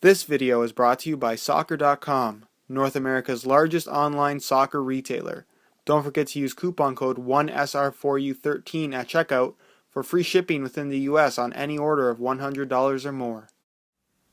This video is brought to you by Soccer.com, North America's largest online soccer retailer. Don't forget to use coupon code 1SR4U13 at checkout for free shipping within the US on any order of $100 or more.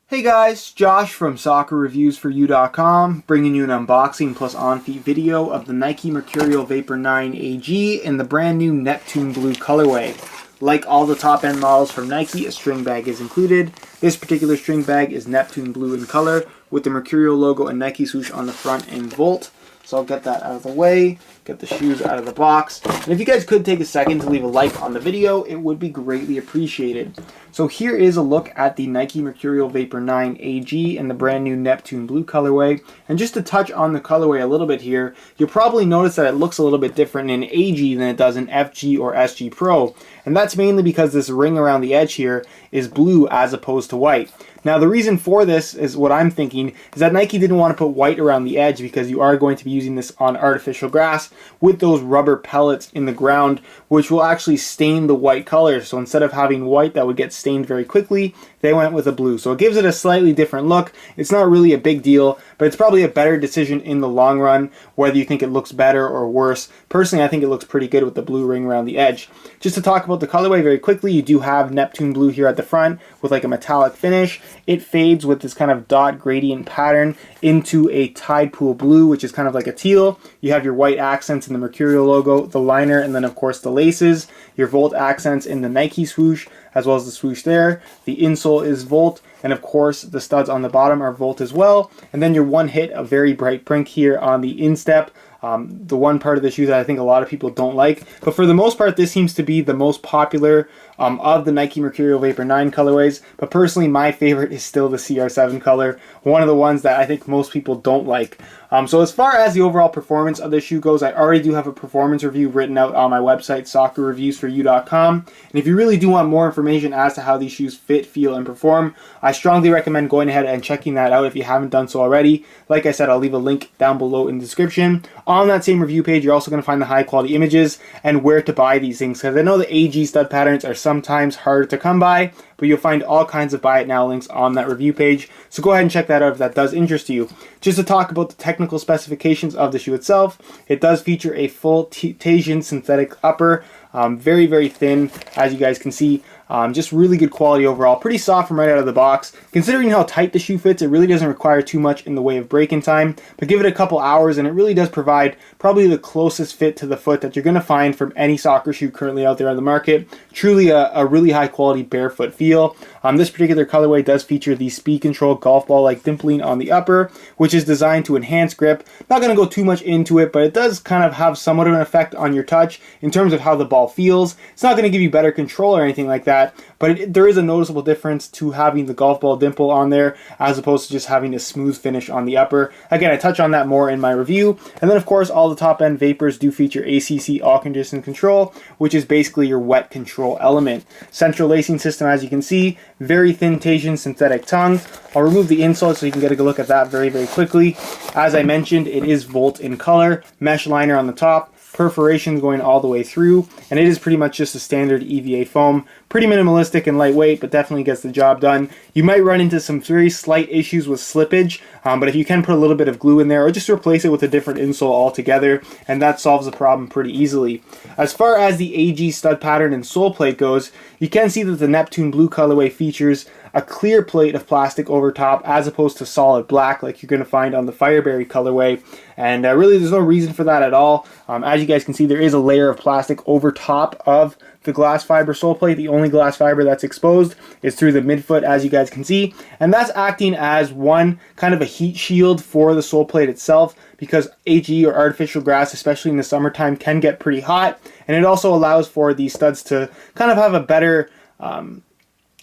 Hey guys, Josh from SoccerReviewsForYou.com, bringing you an unboxing plus on-feet video of the Nike Mercurial Vapor 9 AG in the brand new Neptune Blue colorway. Like all the top-end models from Nike, a string bag is included. This particular string bag is Neptune Blue in color with the Mercurial logo and Nike swoosh on the front and Volt. So I'll get that out of the way, get the shoes out of the box. And if you guys could take a second to leave a like on the video, it would be greatly appreciated. So here is a look at the Nike Mercurial Vapor 9 AG in the brand new Neptune Blue colorway. And just to touch on the colorway a little bit here, you'll probably notice that it looks a little bit different in AG than it does in FG or SG Pro. And that's mainly because this ring around the edge here is blue as opposed to white. Now the reason for this is what I'm thinking is that Nike didn't want to put white around the edge because you are going to be using this on artificial grass with those rubber pellets in the ground, which will actually stain the white color. So instead of having white that would get stained very quickly, they went with a blue. So it gives it a slightly different look. It's not really a big deal, but it's probably a better decision in the long run, whether you think it looks better or worse. Personally, I think it looks pretty good with the blue ring around the edge. Just to talk about the colorway very quickly, you do have Neptune Blue here at the front with like a metallic finish. It fades with this kind of dot gradient pattern into a tide pool blue, which is kind of like a teal. You have your white accents in the Mercurial logo, the liner, and then of course the laces. Your Volt accents in the Nike swoosh, as well as the swoosh there. The insole is Volt, and of course the studs on the bottom are Volt as well. And then your one hit, a very bright print here on the instep. The one part of the shoe that I think a lot of people don't like. But for the most part, this seems to be the most popular of the Nike Mercurial Vapor 9 colorways. But personally, my favorite is still the CR7 color. One of the ones that I think most people don't like. So as far as the overall performance of this shoe goes, I already do have a performance review written out on my website, SoccerReviewsForYou.com. And if you really do want more information as to how these shoes fit, feel, and perform, I strongly recommend going ahead and checking that out if you haven't done so already. Like I said, I'll leave a link down below in the description. On that same review page, you're also going to find the high quality images and where to buy these things, because I know the AG stud patterns are sometimes harder to come by, but you'll find all kinds of buy it now links on that review page. So go ahead and check that out if that does interest you. Just to talk about the technical specifications of the shoe itself, it does feature a full Tasian synthetic upper, very, very thin, as you guys can see. Just really good quality overall. Pretty soft from right out of the box. Considering how tight the shoe fits, it really doesn't require too much in the way of break-in time. But give it a couple hours and it really does provide probably the closest fit to the foot that you're going to find from any soccer shoe currently out there on the market. Truly a really high quality barefoot feel. This particular colorway does feature the speed control golf ball like dimpling on the upper, which is designed to enhance grip. Not going to go too much into it, but it does kind of have somewhat of an effect on your touch in terms of how the ball feels. It's not going to give you better control or anything like that, but there is a noticeable difference to having the golf ball dimple on there as opposed to just having a smooth finish on the upper. Again, I touch on that more in my review. And then of course all the top end Vapors do feature ACC all condition control, which is basically your wet control element. Central lacing system, as you can see, very thin Tasian synthetic tongue. I'll remove the insole so you can get a good look at that very, very quickly. As I mentioned, it is Volt in color, mesh liner on the top, perforations going all the way through, and it is pretty much just a standard EVA foam. Pretty minimalistic and lightweight, but definitely gets the job done. You might run into some very slight issues with slippage, but if you can put a little bit of glue in there or just replace it with a different insole altogether, and that solves the problem pretty easily. As far as the AG stud pattern and sole plate goes, you can see that the Neptune Blue colorway features a clear plate of plastic over top as opposed to solid black like you're going to find on the Fireberry colorway, and really there's no reason for that at all. As you guys can see, there is a layer of plastic over top of the glass fiber sole plate. The only glass fiber that's exposed is through the midfoot, as you guys can see, and that's acting as one kind of a heat shield for the sole plate itself, because AG or artificial grass, especially in the summertime, can get pretty hot, and it also allows for these studs to kind of have a better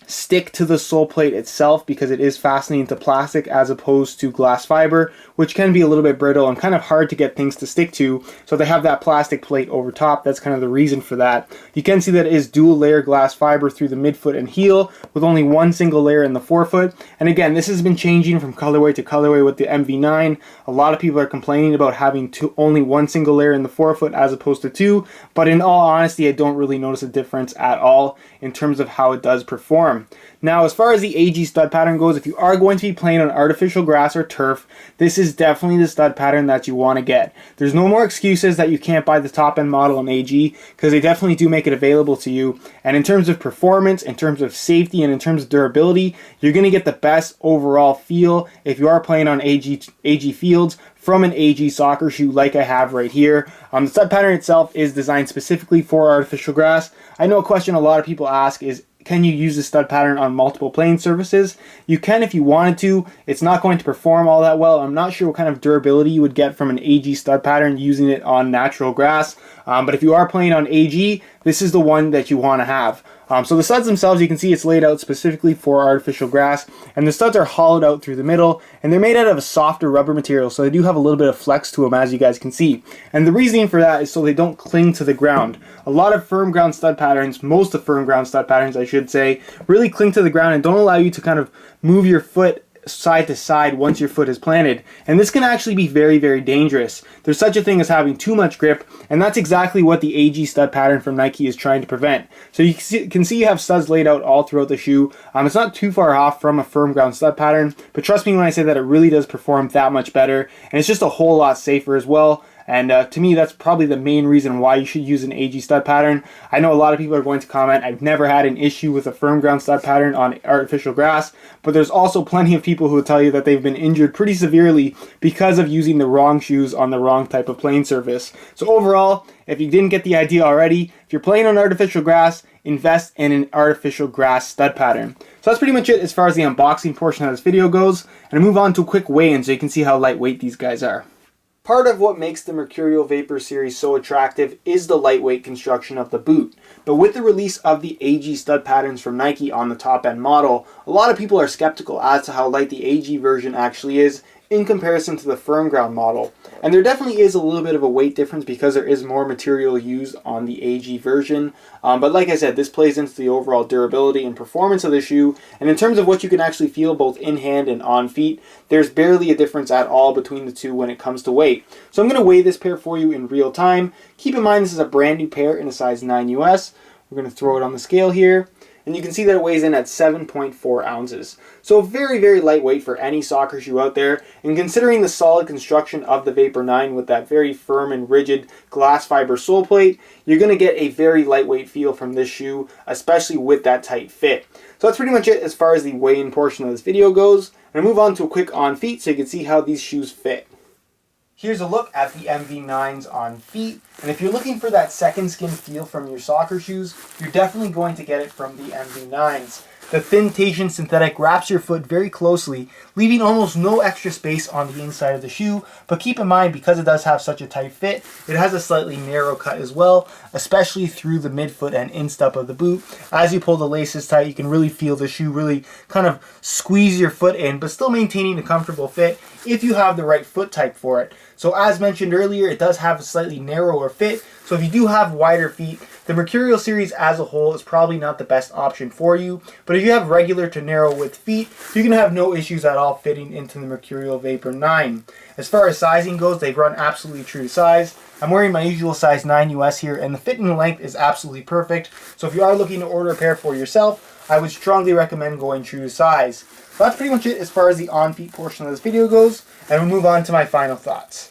stick to the sole plate itself because it is fastening to plastic as opposed to glass fiber, which can be a little bit brittle and kind of hard to get things to stick to. So they have that plastic plate over top. That's kind of the reason for that. You can see that it is dual layer glass fiber through the midfoot and heel with only one single layer in the forefoot. And again, this has been changing from colorway to colorway with the MV9. A lot of people are complaining about having only one single layer in the forefoot as opposed to two, but in all honesty, I don't really notice a difference at all in terms of how it does perform. perform. Now, as far as the AG stud pattern goes, if you are going to be playing on artificial grass or turf, this is definitely the stud pattern that you want to get. There's no more excuses that you can't buy the top end model in AG, because they definitely do make it available to you. And in terms of performance, in terms of safety, and in terms of durability, you're going to get the best overall feel if you are playing on AG fields from an AG soccer shoe like I have right here. The stud pattern itself is designed specifically for artificial grass. I know a question a lot of people ask is, can you use the stud pattern on multiple playing surfaces? You can if you wanted to. It's not going to perform all that well. I'm not sure what kind of durability you would get from an AG stud pattern using it on natural grass. But if you are playing on AG, this is the one that you want to have. So the studs themselves, you can see it's laid out specifically for artificial grass, and the studs are hollowed out through the middle, and they're made out of a softer rubber material, so they do have a little bit of flex to them, as you guys can see. And the reasoning for that is so they don't cling to the ground. A lot of firm ground stud patterns, most of firm ground stud patterns I should say, really cling to the ground and don't allow you to kind of move your foot side to side once your foot is planted, and this can actually be very, very dangerous. There's such a thing as having too much grip, and that's exactly what the AG stud pattern from Nike is trying to prevent. So you can see you have studs laid out all throughout the shoe. It's not too far off from a firm ground stud pattern, but trust me when I say that it really does perform that much better, and it's just a whole lot safer as well. And to me, that's probably the main reason why you should use an AG stud pattern. I know a lot of people are going to comment, I've never had an issue with a firm ground stud pattern on artificial grass, but there's also plenty of people who will tell you that they've been injured pretty severely because of using the wrong shoes on the wrong type of playing surface. So overall, if you didn't get the idea already, if you're playing on artificial grass, invest in an artificial grass stud pattern. So that's pretty much it as far as the unboxing portion of this video goes, and I move on to a quick weigh-in so you can see how lightweight these guys are. Part of what makes the Mercurial Vapor series so attractive is the lightweight construction of the boot. But with the release of the AG stud patterns from Nike on the top end model, a lot of people are skeptical as to how light the AG version actually is in comparison to the firm ground model. And there definitely is a little bit of a weight difference because there is more material used on the AG version. But like I said, this plays into the overall durability and performance of the shoe. And in terms of what you can actually feel both in hand and on feet, there's barely a difference at all between the two when it comes to weight. So I'm going to weigh this pair for you in real time. Keep in mind this is a brand new pair in a size 9 US. We're going to throw it on the scale here. And you can see that it weighs in at 7.4 ounces. So very, very lightweight for any soccer shoe out there. And considering the solid construction of the Vapor 9 with that very firm and rigid glass fiber sole plate, you're going to get a very lightweight feel from this shoe, especially with that tight fit. So that's pretty much it as far as the weigh-in portion of this video goes. And I move on to a quick on feet so you can see how these shoes fit. Here's a look at the MV9s on feet, and if you're looking for that second skin feel from your soccer shoes, you're definitely going to get it from the MV9s. The thin Tasian synthetic wraps your foot very closely, leaving almost no extra space on the inside of the shoe, but keep in mind because it does have such a tight fit, it has a slightly narrow cut as well, especially through the midfoot and instep of the boot. As you pull the laces tight, you can really feel the shoe really kind of squeeze your foot in, but still maintaining a comfortable fit if you have the right foot type for it. So as mentioned earlier, it does have a slightly narrower fit, so if you do have wider feet, the Mercurial series as a whole is probably not the best option for you, but if you have regular to narrow width feet, you're going to have no issues at all fitting into the Mercurial Vapor 9. As far as sizing goes, they've run absolutely true to size. I'm wearing my usual size 9 US here, and the fit and length is absolutely perfect, so if you are looking to order a pair for yourself, I would strongly recommend going true to size. So that's pretty much it as far as the on-feet portion of this video goes, and we'll move on to my final thoughts.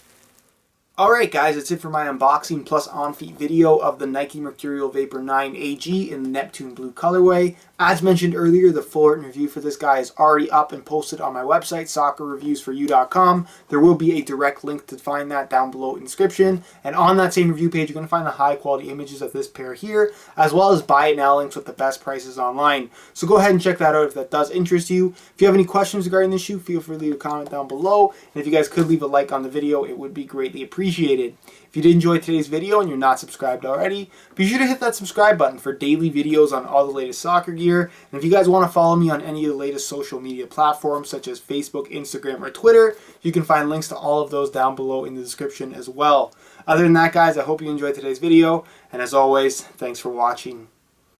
Alright guys, that's it for my unboxing plus on-feet video of the Nike Mercurial Vapor 9 AG in the Neptune Blue colorway. As mentioned earlier, the full written review for this guy is already up and posted on my website, soccerreviewsforyou.com. There will be a direct link to find that down below in the description. And on that same review page, you're going to find the high quality images of this pair here, as well as buy it now links with the best prices online. So go ahead and check that out if that does interest you. If you have any questions regarding this shoe, feel free to leave a comment down below. And if you guys could leave a like on the video, it would be greatly appreciated. If you did enjoy today's video and you're not subscribed already, be sure to hit that subscribe button for daily videos on all the latest soccer gear. And if you guys want to follow me on any of the latest social media platforms such as Facebook, Instagram, or Twitter, you can find links to all of those down below in the description as well. Other than that guys, I hope you enjoyed today's video, and as always, thanks for watching.